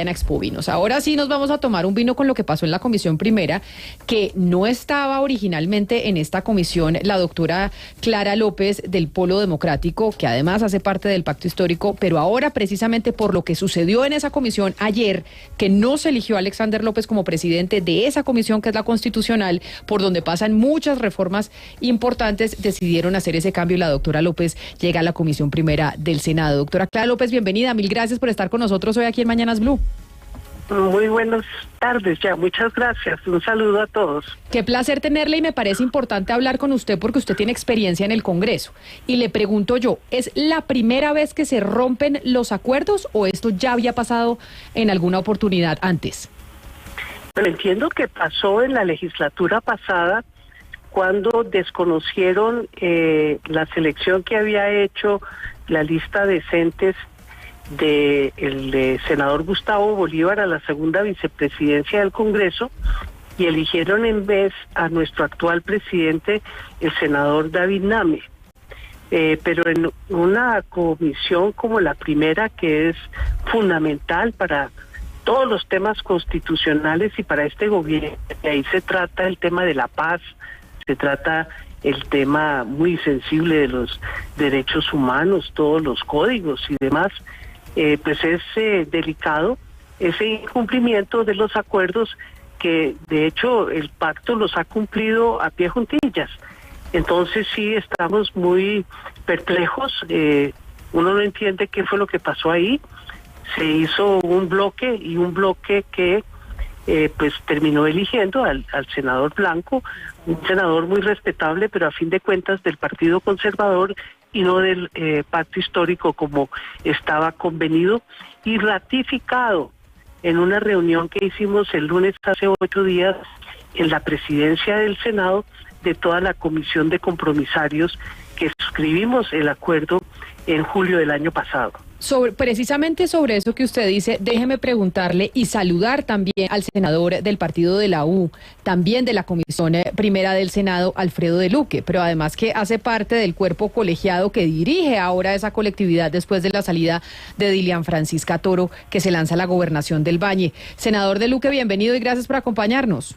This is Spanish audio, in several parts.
a Expovinos. Ahora sí nos vamos a tomar un vino con lo que pasó en la comisión primera, que no estaba originalmente en esta comisión la doctora Clara López del Polo Democrático, que además hace parte del pacto histórico, pero ahora precisamente por lo que sucedió en esa comisión ayer, que no se eligió a Alexander López como presidente de esa comisión que es la constitucional, por donde pasan muchas reformas importantes, decidieron hacer ese cambio y la doctora López llega a la comisión primera del Senado. Doctora Clara López, bienvenida, mil gracias por estar con nosotros hoy aquí en Mañanas Blue. Muy buenas tardes ya, muchas gracias, un saludo a todos. Qué placer tenerle y me parece importante hablar con usted porque usted tiene experiencia en el Congreso. Y le pregunto yo, ¿es la primera vez que se rompen los acuerdos o esto ya había pasado en alguna oportunidad antes? Bueno, entiendo que pasó en la legislatura pasada cuando desconocieron la selección que había hecho la lista de decentes del senador Gustavo Bolívar a la segunda vicepresidencia del Congreso y eligieron en vez a nuestro actual presidente, el senador David Name. Pero en una comisión como la primera, que es fundamental para todos los temas constitucionales y para este gobierno, ahí se trata el tema de la paz, se trata el tema muy sensible de los derechos humanos, todos los códigos y demás. Pues es delicado ese incumplimiento de los acuerdos que de hecho el pacto los ha cumplido a pie juntillas. Entonces sí estamos muy perplejos, uno no entiende qué fue lo que pasó ahí. Se hizo un bloque y un bloque que pues terminó eligiendo al senador Blanco, un senador muy respetable, pero a fin de cuentas del Partido Conservador y no del pacto histórico como estaba convenido y ratificado en una reunión que hicimos el lunes hace 8 días en la presidencia del Senado de toda la comisión de compromisarios que suscribimos el acuerdo en julio del año pasado. Precisamente sobre eso que usted dice, déjeme preguntarle y saludar también al senador del partido de la U, también de la comisión primera del Senado, Alfredo de Luque, pero además que hace parte del cuerpo colegiado que dirige ahora esa colectividad después de la salida de Dilian Francisca Toro, que se lanza a la gobernación del Valle. Senador de Luque, bienvenido y gracias por acompañarnos.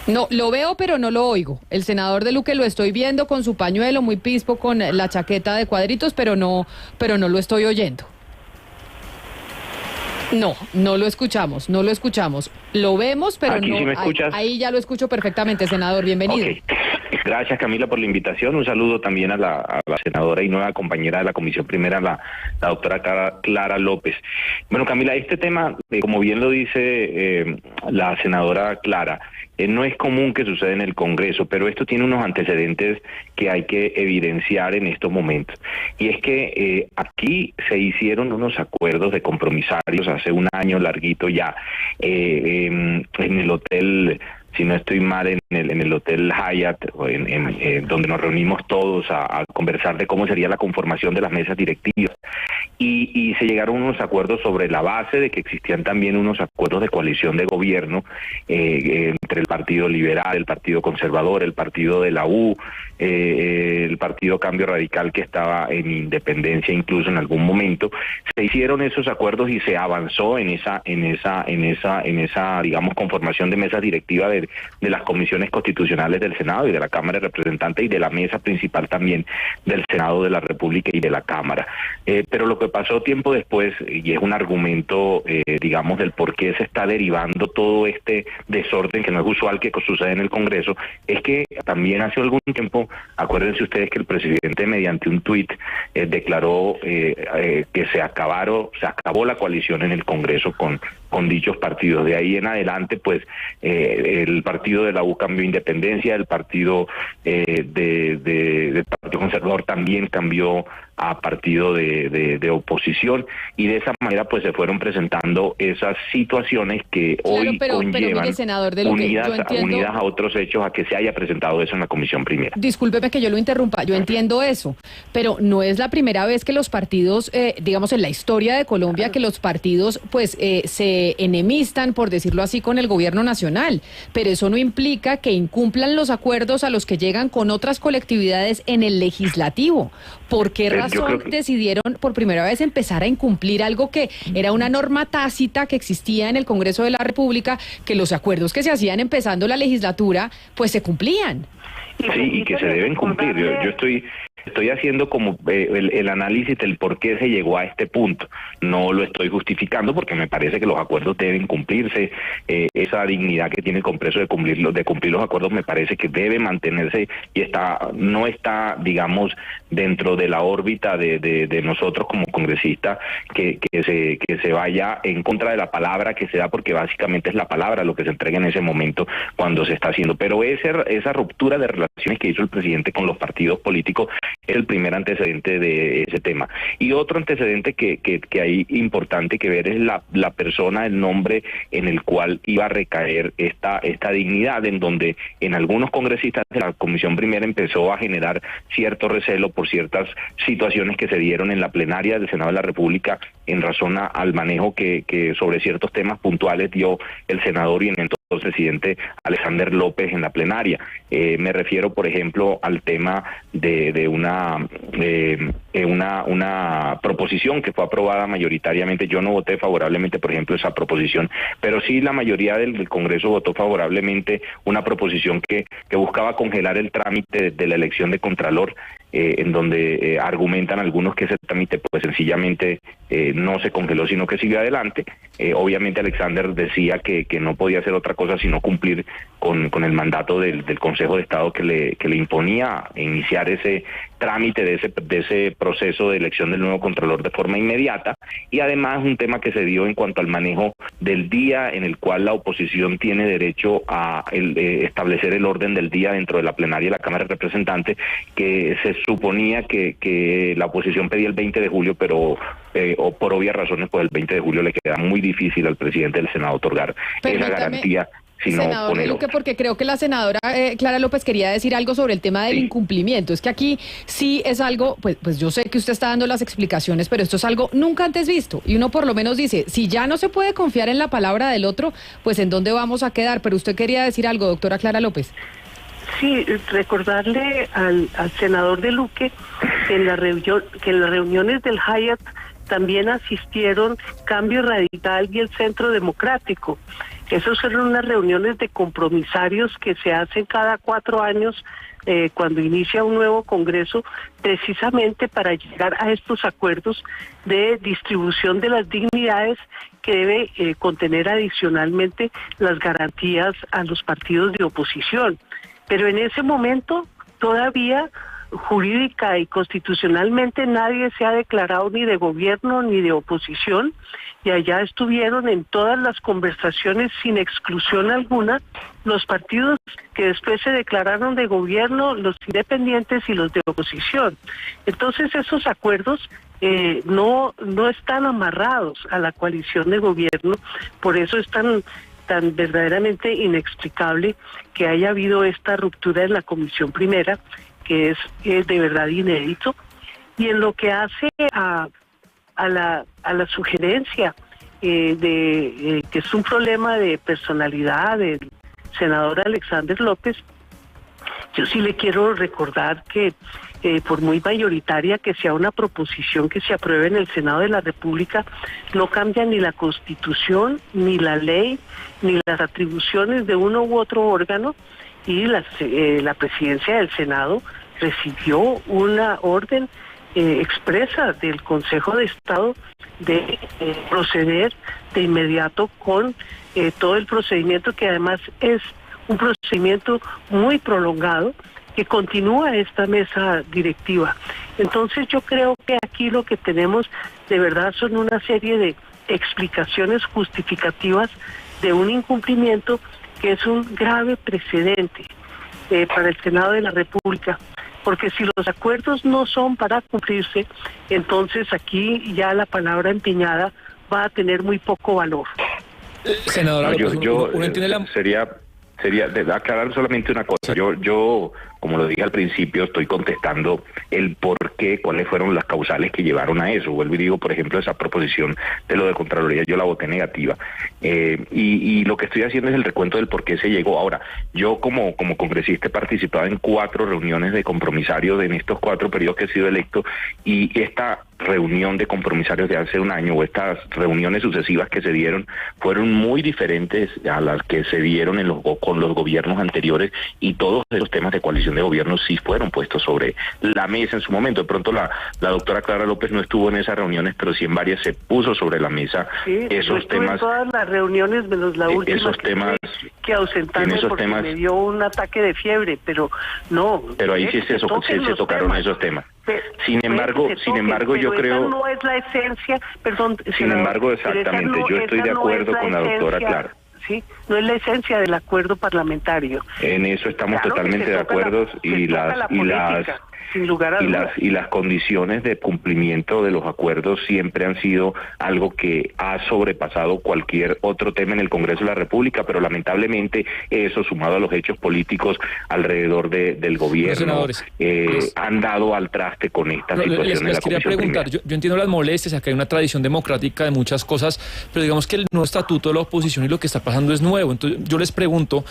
No, lo veo pero no lo oigo. El senador de Luque lo estoy viendo con su pañuelo muy pispo, con la chaqueta de cuadritos, pero no lo estoy oyendo. No lo escuchamos. Lo vemos, pero aquí no. ¿Sí me escuchas? Ahí ya lo escucho perfectamente, senador, bienvenido. Okay. Gracias, Camila, por la invitación. Un saludo también a la senadora y nueva compañera de la comisión primera, la doctora Clara López. Bueno, Camila, este tema, como bien lo dice la senadora Clara, no es común que suceda en el Congreso, pero esto tiene unos antecedentes que hay que evidenciar en estos momentos. Y es que aquí se hicieron unos acuerdos de compromisarios hace un año larguito ya, en el hotel, si no estoy mal, en el Hotel Hyatt, donde nos reunimos todos a conversar de cómo sería la conformación de las mesas directivas. Y se llegaron unos acuerdos sobre la base de que existían también unos acuerdos de coalición de gobierno entre el Partido Liberal, el Partido Conservador, el Partido de la U, el Partido Cambio Radical, que estaba en independencia incluso en algún momento. Se hicieron esos acuerdos y se avanzó en esa digamos conformación de mesas directivas de las comisiones constitucionales del Senado y de la Cámara de Representantes y de la mesa principal también del Senado de la República y de la Cámara. Pero lo que pasó tiempo después, y es un argumento, digamos, del por qué se está derivando todo este desorden que no es usual que sucede en el Congreso, es que también hace algún tiempo, acuérdense ustedes que el presidente mediante un tuit declaró que se acabó la coalición en el Congreso con dichos partidos. De ahí en adelante, pues, el partido de la U cambió independencia, el partido del Partido Conservador también cambió a partido de oposición, y de esa manera pues se fueron presentando esas situaciones que hoy conllevan, pero mire, senador de Luque, unidas a otros hechos, a que se haya presentado eso en la comisión primera. discúlpeme que yo lo interrumpa, yo entiendo eso, pero no es la primera vez que los partidos, digamos en la historia de Colombia, que los partidos pues se enemistan, por decirlo así, con el gobierno nacional, pero eso no implica que incumplan los acuerdos a los que llegan con otras colectividades en el legislativo. ¿Por qué razón decidieron por primera vez empezar a incumplir algo que era una norma tácita que existía en el Congreso de la República, que los acuerdos que se hacían empezando la legislatura pues se cumplían? Sí, y que se deben cumplir. Yo estoy haciendo como el análisis del por qué se llegó a este punto. No lo estoy justificando porque me parece que los acuerdos deben cumplirse. Esa dignidad que tiene el Congreso de cumplir los acuerdos me parece que debe mantenerse y no está, digamos, dentro de la órbita de nosotros como congresistas que se vaya en contra de la palabra que se da, porque básicamente es la palabra lo que se entrega en ese momento cuando se está haciendo. Pero esa ruptura de relaciones que hizo el presidente con los partidos políticos es el primer antecedente de ese tema. Y otro antecedente que hay importante que ver es la persona, el nombre en el cual iba a recaer esta dignidad, en donde en algunos congresistas de la Comisión Primera empezó a generar cierto recelo por ciertas situaciones que se dieron en la plenaria del Senado de la República en razón al manejo que sobre ciertos temas puntuales dio el senador y en entonces presidente Alexander López en la plenaria. Me refiero, por ejemplo, al tema de una proposición que fue aprobada mayoritariamente. Yo no voté favorablemente, por ejemplo, esa proposición, pero sí la mayoría del Congreso votó favorablemente una proposición que buscaba congelar el trámite de la elección de Contralor, en donde argumentan algunos que ese trámite pues sencillamente no se congeló, sino que siguió adelante. Obviamente Alexander decía que no podía hacer otra cosa sino cumplir con el mandato del Consejo de Estado que le imponía iniciar ese trámite de ese proceso de elección del nuevo Contralor de forma inmediata, y además un tema que se dio en cuanto al manejo del día en el cual la oposición tiene derecho a establecer el orden del día dentro de la plenaria de la Cámara de Representantes, que se suponía que la oposición pedía el 20 de julio, pero por obvias razones pues el 20 de julio le queda muy difícil al presidente del Senado otorgar esa garantía. Senador Luque, porque creo que la senadora Clara López quería decir algo sobre el tema del incumplimiento. Es que aquí sí es algo, pues yo sé que usted está dando las explicaciones, pero esto es algo nunca antes visto. Y uno por lo menos dice, si ya no se puede confiar en la palabra del otro, pues ¿en dónde vamos a quedar? Pero usted quería decir algo, doctora Clara López. Sí, recordarle al senador de Luque que en las reuniones del Hyatt también asistieron Cambio Radical y el Centro Democrático. Esas fueron unas reuniones de compromisarios que se hacen cada 4 años cuando inicia un nuevo Congreso, precisamente para llegar a estos acuerdos de distribución de las dignidades que debe contener adicionalmente las garantías a los partidos de oposición. Pero en ese momento todavía jurídica y constitucionalmente nadie se ha declarado ni de gobierno ni de oposición, y allá estuvieron en todas las conversaciones sin exclusión alguna los partidos que después se declararon de gobierno, los independientes y los de oposición. Entonces esos acuerdos no están amarrados a la coalición de gobierno, por eso es tan verdaderamente inexplicable que haya habido esta ruptura en la Comisión Primera, que es de verdad inédito. Y en lo que hace a la sugerencia que es un problema de personalidad del senador Alexander López, yo sí le quiero recordar que por muy mayoritaria que sea una proposición que se apruebe en el Senado de la República, no cambia ni la Constitución, ni la ley, ni las atribuciones de uno u otro órgano, y la presidencia del Senado recibió una orden expresa del Consejo de Estado de proceder de inmediato con todo el procedimiento, que además es un procedimiento muy prolongado, que continúa esta mesa directiva. Entonces yo creo que aquí lo que tenemos de verdad son una serie de explicaciones justificativas de un incumplimiento que es un grave precedente para el Senado de la República, porque si los acuerdos no son para cumplirse, entonces aquí ya la palabra empeñada va a tener muy poco valor. Senadora, sería de aclarar solamente una cosa. Yo como lo dije al principio, estoy contestando el por qué, cuáles fueron las causales que llevaron a eso. Vuelvo y digo, por ejemplo, esa proposición de lo de Contraloría, yo la voté negativa. Y lo que estoy haciendo es el recuento del por qué se llegó. Ahora, yo como congresista he participado en 4 reuniones de compromisarios en estos 4 periodos que he sido electo, y esta reunión de compromisarios de hace un año, o estas reuniones sucesivas que se dieron, fueron muy diferentes a las que se dieron con los gobiernos anteriores, y todos esos temas de coalición de gobierno sí fueron puestos sobre la mesa en su momento. De pronto la doctora Clara López no estuvo en esas reuniones, pero sí en varias se puso sobre la mesa esos temas. En todas las reuniones menos la última, esos temas que ausentarme porque me dio un ataque de fiebre, pero no. Pero ahí sí se tocaron esos temas. Sin embargo, yo creo... Esa no es la esencia, perdón. Sin embargo, exactamente, yo estoy de acuerdo con la doctora Clara. Sí, no es la esencia del acuerdo parlamentario. En eso estamos totalmente de acuerdo, y las condiciones de cumplimiento de los acuerdos siempre han sido algo que ha sobrepasado cualquier otro tema en el Congreso de la República, pero lamentablemente eso, sumado a los hechos políticos alrededor del gobierno, han dado al traste con esta situación. Les quería preguntar, yo entiendo las molestias, acá hay una tradición democrática de muchas cosas, pero digamos que el nuevo estatuto de la oposición y lo que está pasando es nuevo. Entonces yo les pregunto,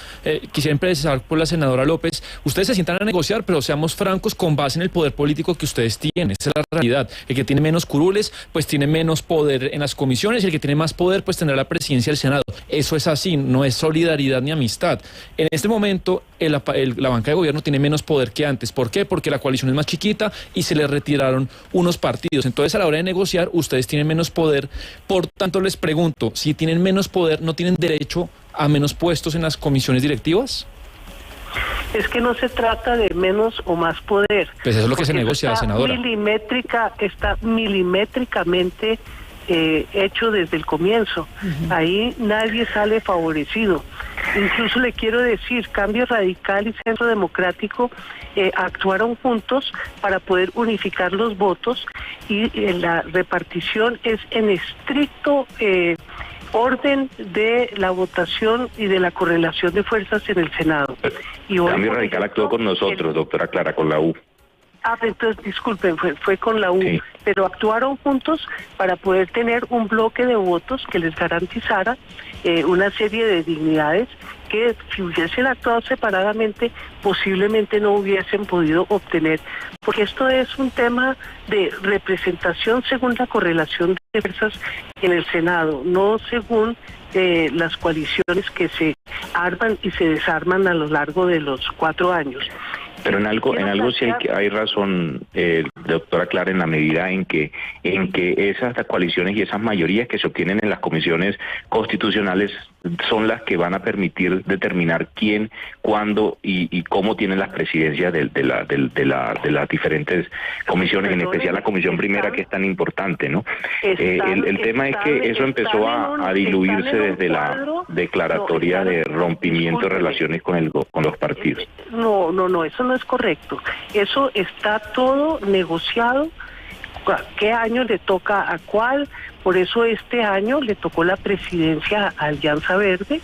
quisiera empezar por la senadora López, ustedes se sientan a negociar, pero seamos francos, con base en el poder político que ustedes tienen. Esa es la realidad. El que tiene menos curules, pues tiene menos poder en las comisiones, y el que tiene más poder, pues tendrá la presidencia del Senado. Eso es así, no es solidaridad ni amistad. En este momento, la banca de gobierno tiene menos poder que antes. ¿Por qué? Porque la coalición es más chiquita y se le retiraron unos partidos. Entonces, a la hora de negociar, ustedes tienen menos poder. Por tanto, les pregunto, si tienen menos poder, ¿no tienen derecho a menos puestos en las comisiones directivas? Es que no se trata de menos o más poder. Pues eso es lo que se negocia, senadora. Está milimétricamente hecho desde el comienzo. Ahí nadie sale favorecido. Incluso le quiero decir, Cambio Radical y Centro Democrático actuaron juntos para poder unificar los votos, y la repartición es en estricto orden de la votación y de la correlación de fuerzas en el Senado. Y hoy, Cambio Radical actuó con nosotros, doctora Clara, con la U. Entonces, disculpen, fue con la U, sí. Pero actuaron juntos para poder tener un bloque de votos que les garantizara una serie de dignidades que, si hubiesen actuado separadamente, posiblemente no hubiesen podido obtener, porque esto es un tema de representación según la correlación de fuerzas en el Senado, no según las coaliciones que se arman y se desarman a lo largo de los 4 años. Pero en algo sí hay razón, doctora Clara, en la medida en que esas coaliciones y esas mayorías que se obtienen en las comisiones constitucionales son las que van a permitir determinar quién, cuándo y cómo tienen las presidencias de las diferentes comisiones, en especial la comisión primera, que es tan importante, ¿no? El tema es que eso empezó a diluirse desde la declaratoria de rompimiento de relaciones con los partidos. No, eso no es correcto. Eso está todo negociado. ¿Qué año le toca a cuál? Por eso este año le tocó la presidencia a Alianza Verde.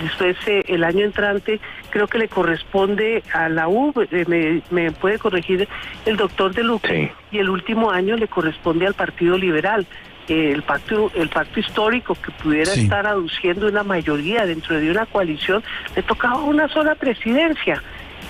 Después el año entrante creo que le corresponde a la U, me puede corregir el doctor De Luca, sí. Y el último año le corresponde al Partido Liberal. El pacto histórico que pudiera estar aduciendo una mayoría dentro de una coalición, le tocaba una sola presidencia.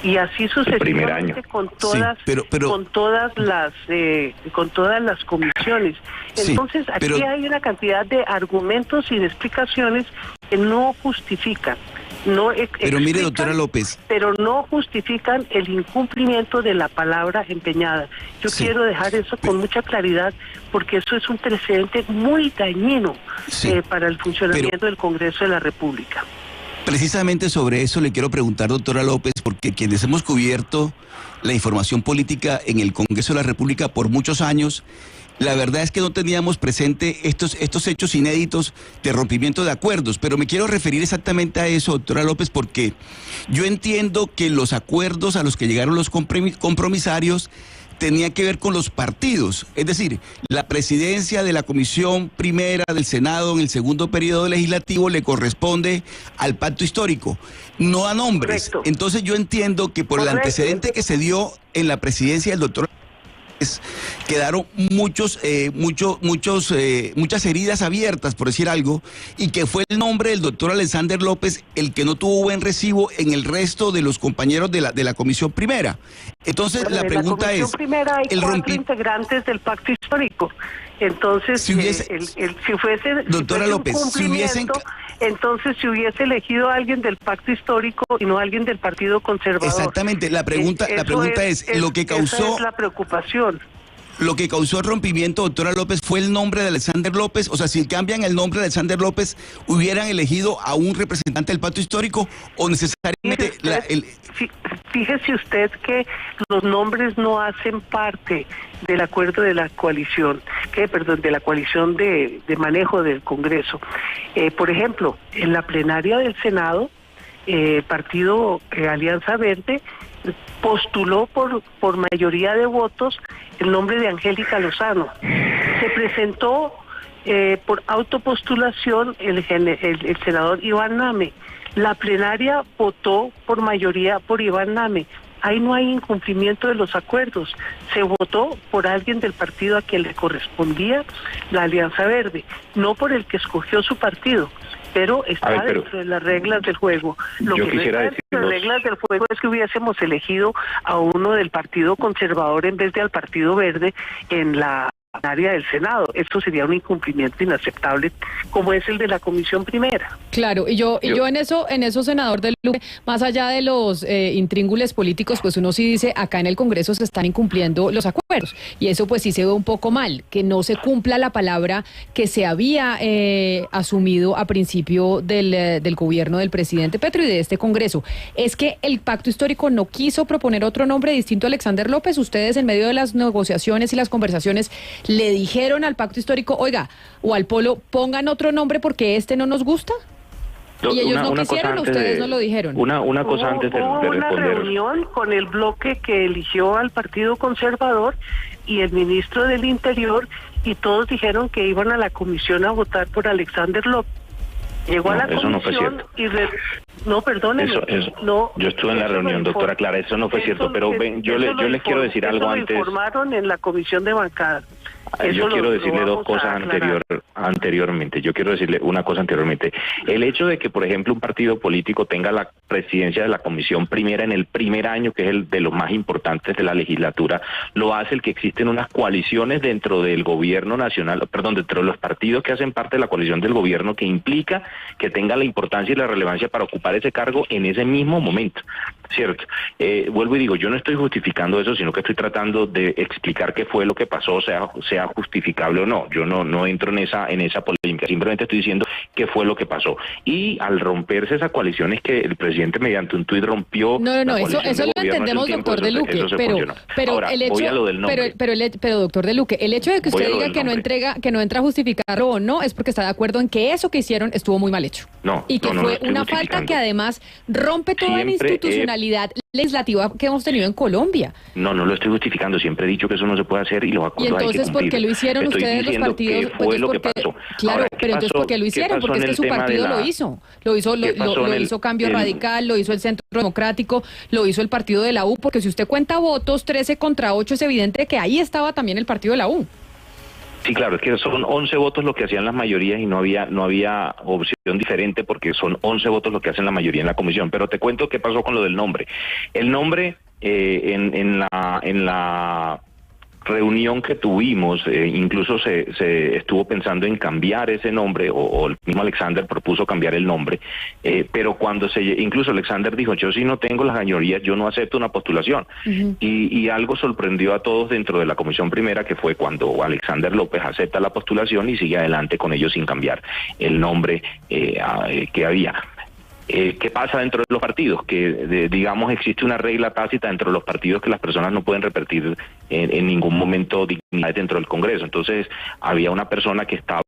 Y así sucesivamente con todas, con todas las comisiones. Entonces aquí hay una cantidad de argumentos y de explicaciones que no justifican. Pero mire, doctora López. Pero no justifican el incumplimiento de la palabra empeñada. Yo quiero dejar eso con mucha claridad, porque eso es un precedente muy dañino para el funcionamiento del Congreso de la República. Precisamente sobre eso le quiero preguntar, doctora López, porque quienes hemos cubierto la información política en el Congreso de la República por muchos años, la verdad es que no teníamos presente estos hechos inéditos de rompimiento de acuerdos, pero me quiero referir exactamente a eso, doctora López, porque yo entiendo que los acuerdos a los que llegaron los compromisarios tenía que ver con los partidos, es decir, la presidencia de la Comisión Primera del Senado en el segundo periodo legislativo le corresponde al pacto histórico, no a nombres. Correcto. Entonces yo entiendo que por el antecedente que se dio en la presidencia del doctor quedaron muchas heridas abiertas, por decir algo, y que fue el nombre del doctor Alexander López el que no tuvo buen recibo en el resto de los compañeros de la Comisión Primera. Entonces, bueno, la pregunta en la Comisión Primera hay el 4 integrantes del pacto histórico. Entonces, si hubiese, si fuese, doctora López, si entonces si hubiese elegido a alguien del pacto histórico y no a alguien del Partido Conservador. Exactamente, la pregunta es lo que causó... Esa es la preocupación. Lo que causó el rompimiento, doctora López, fue el nombre de Alexander López. O sea, si cambian el nombre de Alexander López, ¿hubieran elegido a un representante del pacto histórico o necesariamente... Fíjese usted que los nombres no hacen parte del acuerdo de la coalición, de la coalición de manejo del Congreso. Por ejemplo, en la plenaria del Senado, partido Alianza Verde postuló por mayoría de votos el nombre de Angélica Lozano. Se presentó por autopostulación el senador Iván Name. La plenaria votó por mayoría por Iván Name. Ahí no hay incumplimiento de los acuerdos. Se votó por alguien del partido a quien le correspondía la Alianza Verde, no por el que escogió su partido. Pero está dentro de las reglas del juego. Lo que no está dentro de las reglas del juego es que hubiésemos elegido a uno del Partido Conservador en vez de al Partido Verde en la área del Senado. Esto sería un incumplimiento inaceptable como es el de la Comisión Primera. Claro, y yo en eso, senador del Luque, más allá de los intríngules políticos, pues uno sí dice, acá en el Congreso se están incumpliendo los acuerdos, y eso pues sí se ve un poco mal, que no se cumpla la palabra que se había asumido a principio del gobierno del presidente Petro y de este Congreso. Es que el pacto histórico no quiso proponer otro nombre distinto a Alexander López. Ustedes en medio de las negociaciones y las conversaciones le dijeron al pacto histórico, oiga, o al Polo, pongan otro nombre porque este no nos gusta. ¿Y ellos no quisieron o ustedes no lo dijeron? Una cosa antes de responder. Una reunión con el bloque que eligió al Partido Conservador y el ministro del Interior, y todos dijeron que iban a la comisión a votar por Alexander López. Llegó a la comisión, eso no fue cierto. No, perdóneme. No, yo estuve en la reunión, doctora Clara, eso no fue cierto, pero yo les quiero decir algo antes. Lo informaron en la comisión de bancada. Yo quiero decirle dos cosas anteriormente. Yo quiero decirle una cosa anteriormente. El hecho de que, por ejemplo, un partido político tenga la presidencia de la Comisión Primera en el primer año, que es el de los más importantes de la legislatura, lo hace el que existen unas coaliciones dentro del gobierno nacional, dentro de los partidos que hacen parte de la coalición del gobierno, que implica que tenga la importancia y la relevancia para ocupar ese cargo en ese mismo momento, ¿cierto? Vuelvo y digo, yo no estoy justificando eso, sino que estoy tratando de explicar qué fue lo que pasó, sea justificable o no. Yo no entro en esa polémica, simplemente estoy diciendo qué fue lo que pasó. Y al romperse esa coalición es que el presidente mediante un tuit rompió. No, eso lo entendemos, doctor De Luque, pero ahora, el hecho, voy a lo del nombre. pero doctor De Luque, el hecho de que usted diga que no entra a justificarlo o no es porque está de acuerdo en que eso que hicieron estuvo muy mal hecho. Y que fue una falta que además rompe toda la institucionalidad legislativa que hemos tenido en Colombia. No lo estoy justificando, siempre he dicho que eso no se puede hacer y los acuerdos hay que cumplir. ¿Por qué lo hicieron ustedes los partidos? Fue lo que pasó. Claro, pero entonces ¿por qué lo hicieron? Porque es que su partido lo hizo. Lo hizo Cambio Radical, lo hizo el Centro Democrático, lo hizo el partido de la U, porque si usted cuenta votos, 13 contra 8, es evidente que ahí estaba también el partido de la U. Sí, claro, es que son 11 votos lo que hacían las mayorías y no había opción diferente porque son 11 votos lo que hacen la mayoría en la comisión. Pero te cuento qué pasó con lo del nombre. El nombre en la reunión que tuvimos, incluso se estuvo pensando en cambiar ese nombre, o el mismo Alexander propuso cambiar el nombre, pero incluso Alexander dijo, yo si no tengo las mayorías, yo no acepto una postulación. Y algo sorprendió a todos dentro de la Comisión Primera, que fue cuando Alexander López acepta la postulación y sigue adelante con ellos sin cambiar el nombre que había. ¿Qué pasa dentro de los partidos? Que, digamos, existe una regla tácita dentro de los partidos que las personas no pueden repetir en ningún momento dignidad dentro del Congreso. Entonces, había una persona que estaba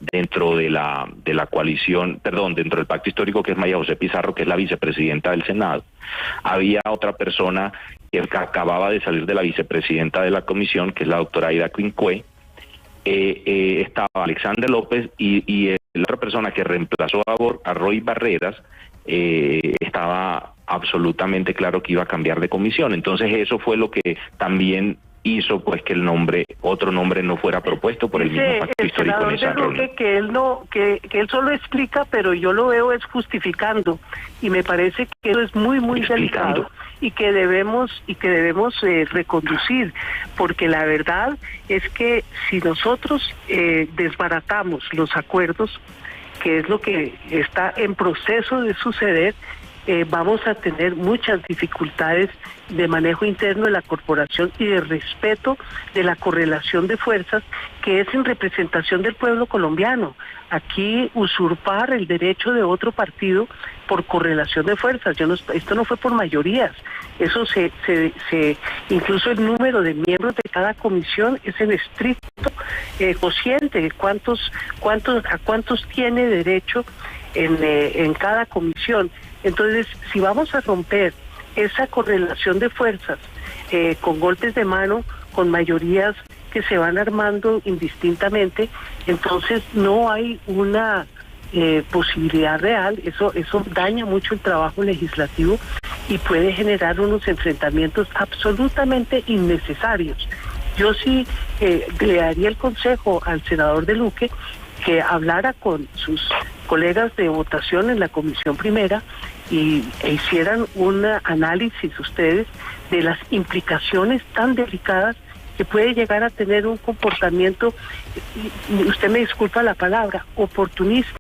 dentro de la coalición, dentro del pacto histórico, que es María José Pizarro, que es la vicepresidenta del Senado. Había otra persona que acababa de salir de la vicepresidenta de la comisión, que es la doctora Aida Quincue, estaba Alexander López y la otra persona que reemplazó a Roy Barreras estaba absolutamente claro que iba a cambiar de comisión. Entonces eso fue lo que también hizo pues que otro nombre no fuera propuesto por el mismo pacto histórico en esa reunión. Que él solo explica, pero yo lo veo es justificando, y me parece que eso es muy delicado y que debemos reconducir, porque la verdad es que si nosotros desbaratamos los acuerdos, que es lo que está en proceso de suceder, vamos a tener muchas dificultades de manejo interno de la corporación y de respeto de la correlación de fuerzas, que es en representación del pueblo colombiano. Aquí usurpar el derecho de otro partido por correlación de fuerzas, esto no fue por mayorías, eso incluso el número de miembros de cada comisión es en estricto cociente, a cuántos tiene derecho en cada comisión. Entonces, si vamos a romper esa correlación de fuerzas con golpes de mano, con mayorías que se van armando indistintamente, entonces no hay una posibilidad real. Eso daña mucho el trabajo legislativo y puede generar unos enfrentamientos absolutamente innecesarios. Yo sí le daría el consejo al senador de Luque que hablara con sus colegas de votación en la comisión primera e hicieran un análisis ustedes de las implicaciones tan delicadas que puede llegar a tener un comportamiento, usted me disculpa la palabra, oportunista,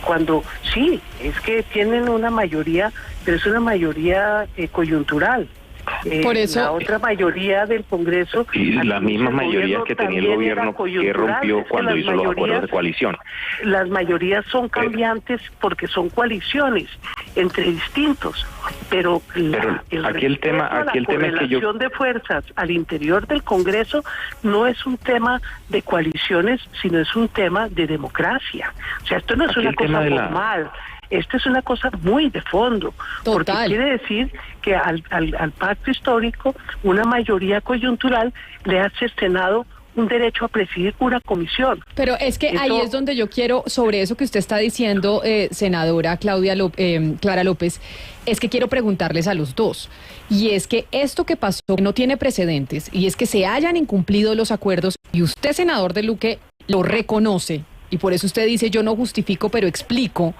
cuando sí, es que tienen una mayoría, pero es una mayoría coyuntural. Por eso, la otra mayoría del Congreso y las mismas mayorías que tenía el gobierno que rompió cuando hizo los acuerdos de coalición. Las mayorías son cambiantes porque son coaliciones entre distintos, pero aquí el tema es que la correlación de fuerzas al interior del Congreso no es un tema de coaliciones, sino es un tema de democracia. O sea, esto no es una cosa formal. Esto es una cosa muy de fondo, porque quiere decir que al pacto histórico una mayoría coyuntural le ha cercenado un derecho a presidir una comisión. Pero es que ahí es donde yo quiero, sobre eso que usted está diciendo, senadora Clara López, es que quiero preguntarles a los dos. Y es que esto que pasó no tiene precedentes, y es que se hayan incumplido los acuerdos, y usted, senador de Luque, lo reconoce, y por eso usted dice, yo no justifico, pero explico.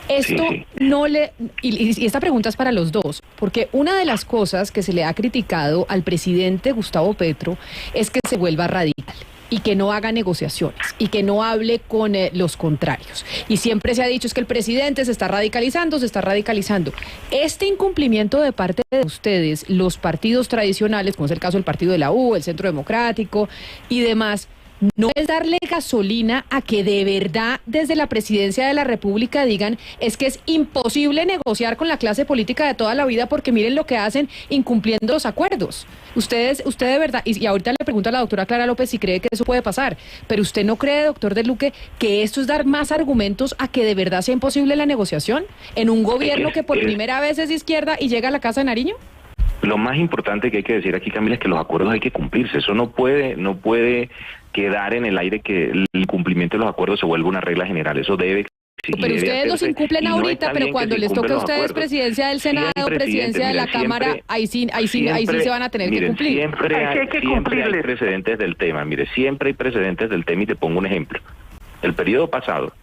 Esto no le... Y esta pregunta es para los dos, porque una de las cosas que se le ha criticado al presidente Gustavo Petro es que se vuelva radical y que no haga negociaciones y que no hable con los contrarios. Y siempre se ha dicho es que el presidente se está radicalizando. Este incumplimiento de parte de ustedes, los partidos tradicionales, como es el caso del partido de la U, el Centro Democrático y demás, no es darle gasolina a que de verdad desde la presidencia de la República digan es que es imposible negociar con la clase política de toda la vida porque miren lo que hacen incumpliendo los acuerdos. Usted de verdad, y ahorita le pregunto a la doctora Clara López si cree que eso puede pasar, pero usted no cree, doctor de Luque, que esto es dar más argumentos a que de verdad sea imposible la negociación en un gobierno que por primera vez es de izquierda y llega a la Casa de Nariño. Lo más importante que hay que decir aquí, Camila, es que los acuerdos hay que cumplirse. Eso no puede quedar en el aire que el cumplimiento de los acuerdos se vuelva una regla general. Eso debe existir. Pero ustedes los incumplen ahorita, pero cuando les toque a ustedes presidencia del Senado, presidencia de la Cámara, ahí sí se van a tener que cumplir. Siempre hay precedentes del tema. Mire, siempre hay precedentes del tema y te pongo un ejemplo. El periodo pasado,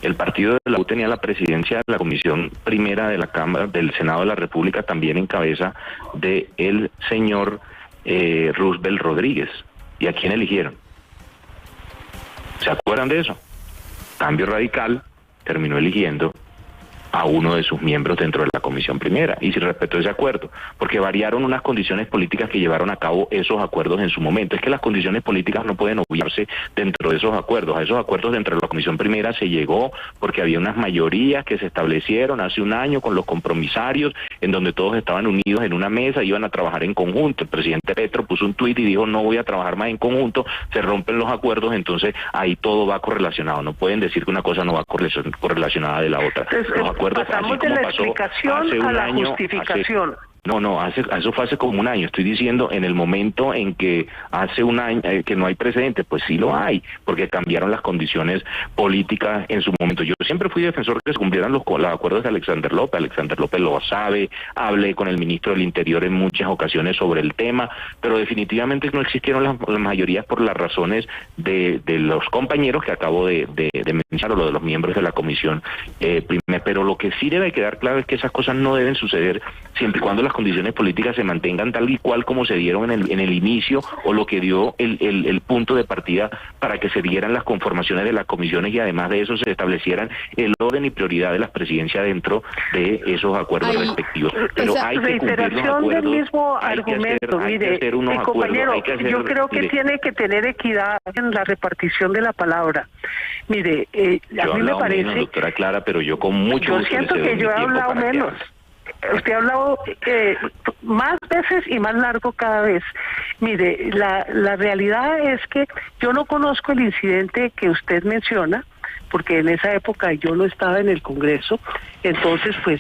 el partido de la U tenía la presidencia de la Comisión Primera de la Cámara del Senado de la República, también en cabeza de el señor Roosevelt Rodríguez. ¿Y a quién eligieron? ¿Se acuerdan de eso? Cambio Radical terminó eligiendo a uno de sus miembros dentro de la Comisión Primera, y se respetó ese acuerdo, porque variaron unas condiciones políticas que llevaron a cabo esos acuerdos en su momento. Es que las condiciones políticas no pueden obviarse dentro de esos acuerdos. A esos acuerdos dentro de la Comisión Primera se llegó porque había unas mayorías que se establecieron hace un año con los compromisarios, en donde todos estaban unidos en una mesa, iban a trabajar en conjunto. El presidente Petro puso un tuit y dijo, no voy a trabajar más en conjunto, se rompen los acuerdos, entonces ahí todo va correlacionado. No pueden decir que una cosa no va correlacionada de la otra. Pasamos de la explicación a la justificación. No, eso fue hace como un año. Estoy diciendo en el momento en que hace un año que no hay precedente, pues sí lo hay, porque cambiaron las condiciones políticas en su momento. Yo siempre fui defensor que se cumplieran los acuerdos de Alexander López. Alexander López lo sabe, hablé con el ministro del Interior en muchas ocasiones sobre el tema, pero definitivamente no existieron las mayorías por las razones de los compañeros que acabo de mencionar, o lo de los miembros de la comisión primera. Pero lo que sí debe quedar claro es que esas cosas no deben suceder siempre y cuando las condiciones políticas se mantengan tal y cual como se dieron en el inicio, o lo que dio el punto de partida para que se dieran las conformaciones de las comisiones, y además de eso se establecieran el orden y prioridad de las presidencias dentro de esos acuerdos respectivos. Pero hay que cumplir los acuerdos, del mismo argumento. Mire, compañero, yo creo que tiene que tener equidad en la repartición de la palabra. Mire, a mí me parece... menos, doctora Clara, pero yo con mucho gusto... Yo siento que yo he hablado menos. Usted ha hablado más veces y más largo cada vez. Mire, la realidad es que yo no conozco el incidente que usted menciona, porque en esa época yo no estaba en el Congreso, entonces pues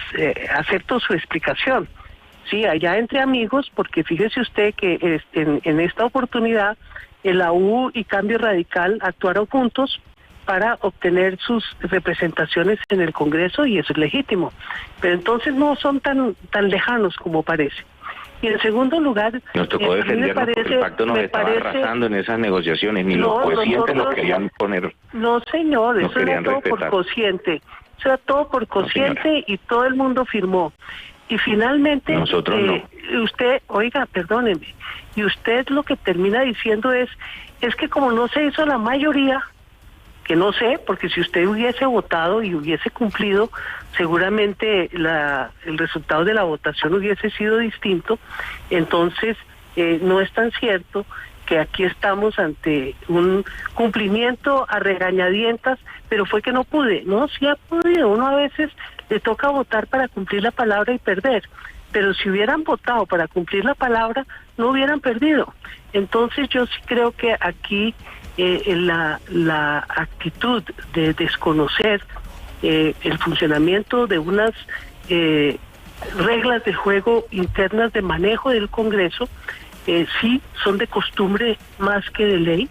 acepto su explicación. Sí, allá entre amigos, porque fíjese usted que en esta oportunidad la U y Cambio Radical actuaron juntos para obtener sus representaciones en el Congreso, y eso es legítimo. Pero entonces no son tan lejanos como parece. Y en segundo lugar, nos tocó defendernos porque el pacto nos estaba arrasando en esas negociaciones, ni los cocientes nos querían poner. No, señor, eso era todo por cociente. Eso era todo por cociente, y todo el mundo firmó. Y finalmente, nosotros no. Usted, oiga, perdóneme, y usted lo que termina diciendo es que como no se hizo la mayoría, que no sé, porque si usted hubiese votado y hubiese cumplido, seguramente el resultado de la votación hubiese sido distinto. Entonces, no es tan cierto que aquí estamos ante un cumplimiento a regañadientas, pero fue que no pude. No, sí ha podido. Uno a veces le toca votar para cumplir la palabra y perder, pero si hubieran votado para cumplir la palabra, no hubieran perdido. Entonces yo sí creo que aquí la actitud de desconocer el funcionamiento de unas reglas de juego internas de manejo del Congreso, sí son de costumbre más que de ley,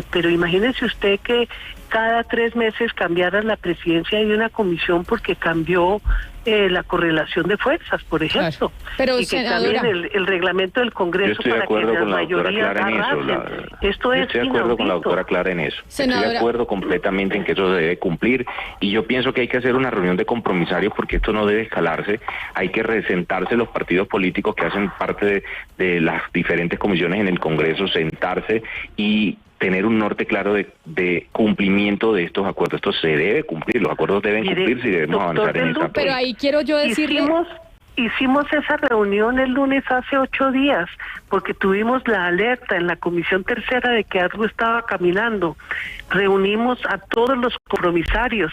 pero imagínese usted que cada 3 meses cambiara la presidencia de una comisión porque cambió la correlación de fuerzas, por ejemplo. Claro. Pero, y que cambien el reglamento del Congreso para que la mayoría arrasen. Esto es estoy de acuerdo con la doctora Clara en eso. Senadora. Estoy de acuerdo completamente en que eso se debe cumplir, y yo pienso que hay que hacer una reunión de compromisarios porque esto no debe escalarse. Hay que resentarse los partidos políticos que hacen parte de las diferentes comisiones en el Congreso, sentarse y tener un norte claro de cumplimiento de estos acuerdos. Esto se debe cumplir, los acuerdos deben cumplirse y debemos avanzar en esa. Pero ahí quiero yo decirle... Hicimos esa reunión el lunes hace 8 días, porque tuvimos la alerta en la Comisión Tercera de que algo estaba caminando. Reunimos a todos los compromisarios.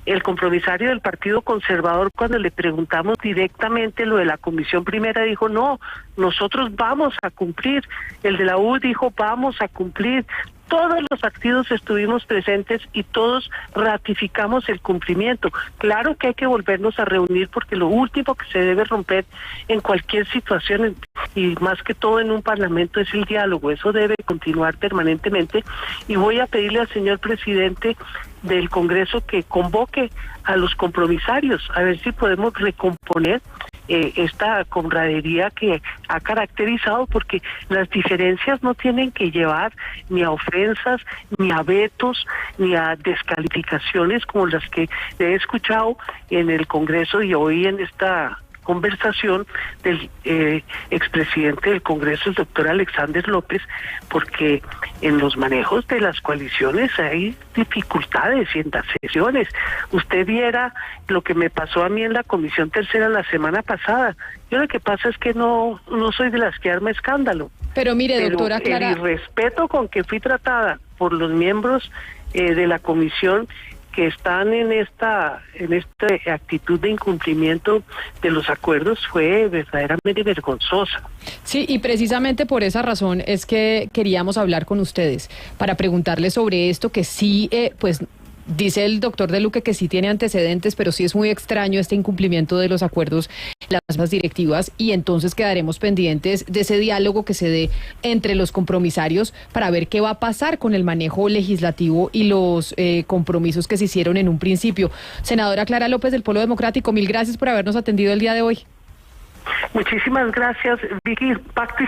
El compromisario del Partido Conservador, cuando le preguntamos directamente lo de la Comisión Primera, dijo, no, nosotros vamos a cumplir. El de la U dijo, vamos a cumplir. Todos los partidos estuvimos presentes y todos ratificamos el cumplimiento. Claro que hay que volvernos a reunir porque lo último que se debe romper en cualquier situación, y más que todo en un parlamento, es el diálogo. Eso debe continuar permanentemente, y voy a pedirle al señor presidente del Congreso que convoque a los compromisarios, a ver si podemos recomponer esta camaradería que ha caracterizado, porque las diferencias no tienen que llevar ni a ofensas, ni a vetos, ni a descalificaciones como las que he escuchado en el Congreso y hoy en esta conversación del expresidente del Congreso, el doctor Alexander López, porque en los manejos de las coaliciones hay dificultades y en las sesiones. Usted viera lo que me pasó a mí en la Comisión Tercera la semana pasada. Yo lo que pasa es que no soy de las que arma escándalo. Pero mire, doctora Clara, el irrespeto con que fui tratada por los miembros de la comisión que están en esta actitud de incumplimiento de los acuerdos fue verdaderamente vergonzosa. Sí, y precisamente por esa razón es que queríamos hablar con ustedes para preguntarles sobre esto, que sí, pues Dice el doctor De Luque que sí tiene antecedentes, pero sí es muy extraño este incumplimiento de los acuerdos, las mesas directivas, y entonces quedaremos pendientes de ese diálogo que se dé entre los compromisarios para ver qué va a pasar con el manejo legislativo y los compromisos que se hicieron en un principio. Senadora Clara López del Polo Democrático, mil gracias por habernos atendido el día de hoy. Muchísimas gracias, Vicky. Pacto